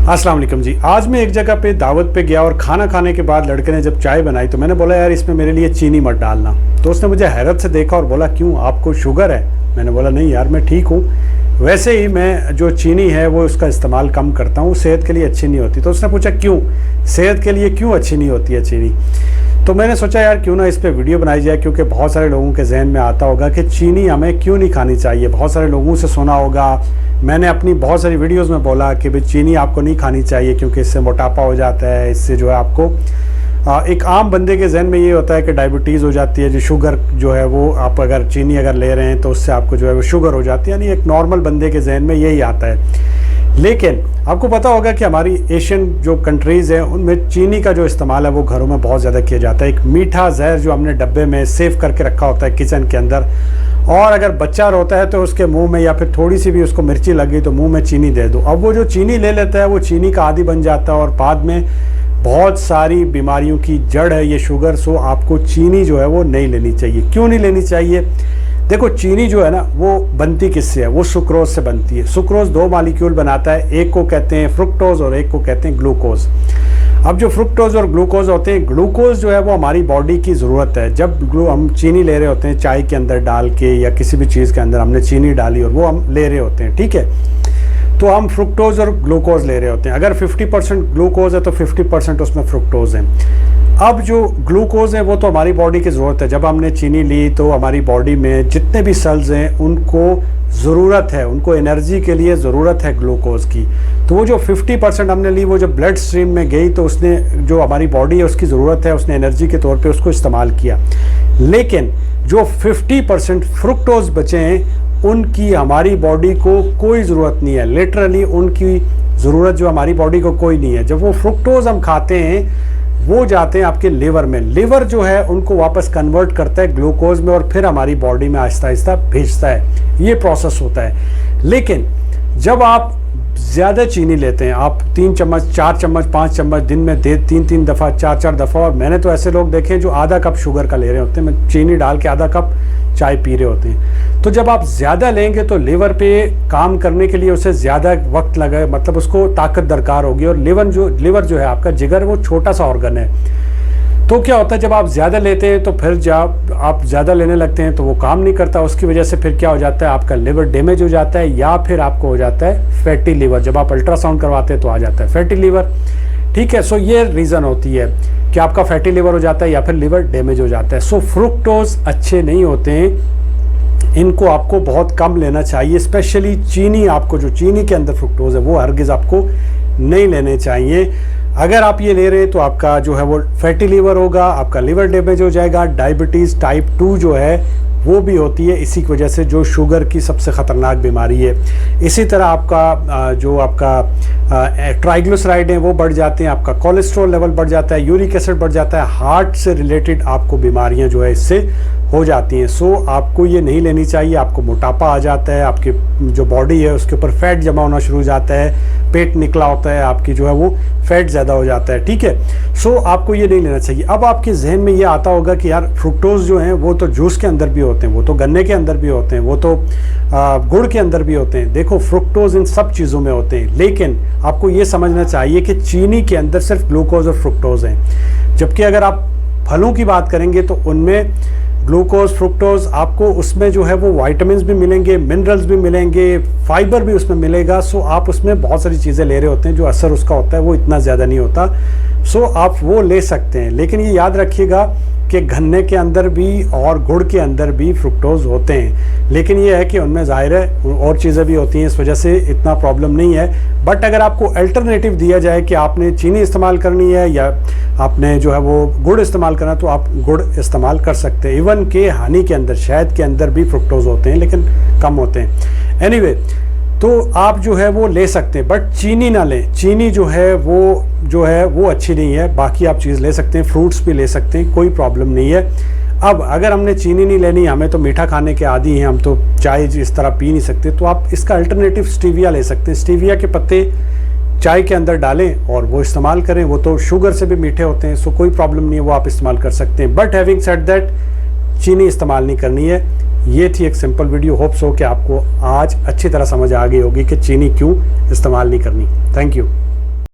अस्सलाम वालेकुम जी। आज मैं एक जगह पे दावत पे गया और खाना खाने के बाद लड़के ने जब चाय बनाई तो मैंने बोला यार इसमें मेरे लिए चीनी मत डालना। तो उसने मुझे हैरत से देखा और बोला क्यों, आपको शुगर है? मैंने बोला नहीं यार मैं ठीक हूँ, वैसे ही मैं जो चीनी है वो उसका इस्तेमाल कम करता हूँ, सेहत के लिए अच्छी नहीं होती। तो उसने पूछा क्यों, सेहत के लिए क्यों अच्छी नहीं होती है चीनी? तो मैंने सोचा यार क्यों ना इस पे वीडियो बनाई जाए, क्योंकि बहुत सारे लोगों के जहन में आता होगा कि चीनी हमें क्यों नहीं खानी चाहिए। बहुत सारे लोगों से सुना होगा, मैंने अपनी बहुत सारी वीडियोस में बोला कि भाई चीनी आपको नहीं खानी चाहिए क्योंकि इससे मोटापा हो जाता है, इससे जो है आपको एक आम बंदे के जहन में ये होता है कि डायबिटीज़ हो जाती है, जो शुगर जो है वो आप अगर चीनी अगर ले रहे हैं तो उससे आपको जो है वो शुगर हो जाती है, यानी एक नॉर्मल बंदे के जहन में यही आता है। लेकिन आपको पता होगा कि हमारी एशियन जो कंट्रीज़ हैं उनमें चीनी का जो इस्तेमाल है वो घरों में बहुत ज़्यादा किया जाता है। एक मीठा जहर जो हमने डब्बे में सेव करके रखा होता है किचन के अंदर, और अगर बच्चा रोता है तो उसके मुंह में या फिर थोड़ी सी भी उसको मिर्ची लगी तो मुंह में चीनी दे दो। अब वो जो चीनी ले लेता है वो चीनी का आदी बन जाता है और बाद में बहुत सारी बीमारियों की जड़ है ये शुगर। सो आपको चीनी जो है वो नहीं लेनी चाहिए। क्यों नहीं लेनी चाहिए? देखो चीनी जो है ना वो बनती किससे है, वो सुक्रोज से बनती है। सुक्रोज दो मॉलिक्यूल बनाता है, एक को कहते हैं फ्रुक्टोज और एक को कहते हैं ग्लूकोज। अब जो फ्रुक्टोज और ग्लूकोज होते हैं, ग्लूकोज जो है वो हमारी बॉडी की ज़रूरत है। जब हम चीनी ले रहे होते हैं चाय के अंदर डाल के या किसी भी चीज़ के अंदर हमने चीनी डाली और वो हम ले रहे होते हैं, ठीक है, तो हम फ्रुक्टोज और ग्लूकोज ले रहे होते हैं। अगर 50% ग्लूकोज है तो 50% उसमें फ्रुक्टोज है। अब जो ग्लूकोज है वो तो हमारी बॉडी की ज़रूरत है। जब हमने चीनी ली तो हमारी बॉडी में जितने भी सेल्स हैं उनको ज़रूरत है, उनको एनर्जी के लिए ज़रूरत है ग्लूकोज की। तो वो जो 50% हमने ली वो जब ब्लड स्ट्रीम में गई तो उसने जो हमारी बॉडी है उसकी ज़रूरत है, उसने एनर्जी के तौर पे उसको इस्तेमाल किया। लेकिन जो 50% फ्रुक्टोज बचे हैं उनकी हमारी बॉडी को कोई ज़रूरत नहीं है। लिटरली उनकी ज़रूरत जो हमारी बॉडी को कोई नहीं है। जब वो फ्रुक्टोज हम खाते हैं वो जाते हैं आपके लिवर में, लिवर जो है उनको वापस कन्वर्ट करता है ग्लूकोज में और फिर हमारी बॉडी में आहिस्ता आहिस्ता भेजता है। ये प्रोसेस होता है। लेकिन जब आप ज़्यादा चीनी लेते हैं, आप 3 चम्मच 4 चम्मच 5 चम्मच दिन में 3 दफ़ा 4 दफ़ा, और मैंने तो ऐसे लोग देखे जो आधा कप शुगर का ले रहे होते हैं, मैं चीनी डाल के आधा कप चाय पी रहे होते हैं। तो जब आप ज़्यादा लेंगे तो लिवर पे काम करने के लिए उसे ज़्यादा वक्त लगे, मतलब उसको ताकत दरकार होगी। और लिवर जो है आपका जिगर वो छोटा सा ऑर्गन है। तो क्या होता है जब आप ज़्यादा लेते हैं तो फिर जब आप ज़्यादा लेने लगते हैं तो वो काम नहीं करता। उसकी वजह से फिर क्या हो जाता है, आपका लिवर डैमेज हो जाता है या फिर आपको हो जाता है फैटी लिवर। जब आप अल्ट्रासाउंड करवाते हैं तो आ जाता है फैटी लिवर, ठीक है। सो ये रीज़न होती है कि आपका फैटी लिवर हो जाता है या फिर लिवर डैमेज हो जाता है। सो फ्रुक्टोज अच्छे नहीं होते हैं, इनको आपको बहुत कम लेना चाहिए। स्पेशली चीनी, आपको जो चीनी के अंदर फ्रुक्टोज है वो हरगिज़ आपको नहीं लेने चाहिए। अगर आप ये ले रहे हैं तो आपका जो है वो फैटी लिवर होगा, आपका लिवर डैमेज हो जाएगा। डायबिटीज़ टाइप 2 जो है वो भी होती है इसी की वजह से, जो शुगर की सबसे ख़तरनाक बीमारी है। इसी तरह आपका जो आपका ट्राइग्लिसराइड है वो बढ़ जाते हैं, आपका कोलेस्ट्रॉल लेवल बढ़ जाता है, यूरिक एसिड बढ़ जाता है, हार्ट से रिलेटेड आपको बीमारियां जो है इससे हो जाती हैं। सो आपको ये नहीं लेनी चाहिए। आपको मोटापा आ जाता है, आपकी जो बॉडी है उसके ऊपर फैट जमा होना शुरू हो जाता है, पेट निकला होता है, आपकी जो है वो फैट ज़्यादा हो जाता है, ठीक है। सो आपको ये नहीं लेना चाहिए। अब आपके जहन में ये आता होगा कि यार फ्रुक्टोज जो हैं वो तो जूस के अंदर भी होते हैं, वो तो गन्ने के अंदर भी होते हैं, वो तो गुड़ के अंदर भी होते हैं। देखो फ्रुक्टोज इन सब चीज़ों में होते हैं, लेकिन आपको ये समझना चाहिए कि चीनी के अंदर सिर्फ ग्लूकोज और फ्रुक्टोज हैं। जबकि अगर आप फलों की बात करेंगे तो उनमें ग्लूकोज फ्रुक्टोज आपको उसमें जो है वो विटामिन्स भी मिलेंगे, मिनरल्स भी मिलेंगे, फाइबर भी उसमें मिलेगा। सो आप उसमें बहुत सारी चीज़ें ले रहे होते हैं, जो असर उसका होता है वो इतना ज़्यादा नहीं होता। सो आप वो ले सकते हैं। लेकिन ये याद रखिएगा कि गन्ने के अंदर भी और गुड़ के अंदर भी फ्रुक्टोज होते हैं, लेकिन ये है कि उनमें ज़ाहिर है और चीज़ें भी होती हैं, इस वजह से इतना प्रॉब्लम नहीं है। बट अगर आपको अल्टरनेटिव दिया जाए कि आपने चीनी इस्तेमाल करनी है या आपने जो है वो गुड़ इस्तेमाल करना है तो आप गुड़ इस्तेमाल कर सकते हैं। इवन के हनी के अंदर, शहद के अंदर भी फ्रुक्टोज होते हैं लेकिन कम होते हैं। एनीवे, तो आप जो है वो ले सकते हैं, बट चीनी ना लें। चीनी जो है वो अच्छी नहीं है। बाकी आप चीज़ ले सकते हैं, फ्रूट्स भी ले सकते हैं, कोई प्रॉब्लम नहीं है। अब अगर हमने चीनी नहीं लेनी, हमें तो मीठा खाने के आदी हैं, हम तो चाय इस तरह पी नहीं सकते, तो आप इसका अल्टरनेटिव स्टीविया ले सकते हैं। स्टीविया के पत्ते चाय के अंदर डालें और वो इस्तेमाल करें। वो तो शुगर से भी मीठे होते हैं, सो कोई प्रॉब्लम नहीं है, वो आप इस्तेमाल कर सकते हैं। बट हैविंग सेड दैट, चीनी इस्तेमाल नहीं करनी है। ये थी एक सिंपल वीडियो। होप्स हो कि आपको आज अच्छी तरह समझ आ गई होगी कि चीनी क्यों इस्तेमाल नहीं करनी। Thank you.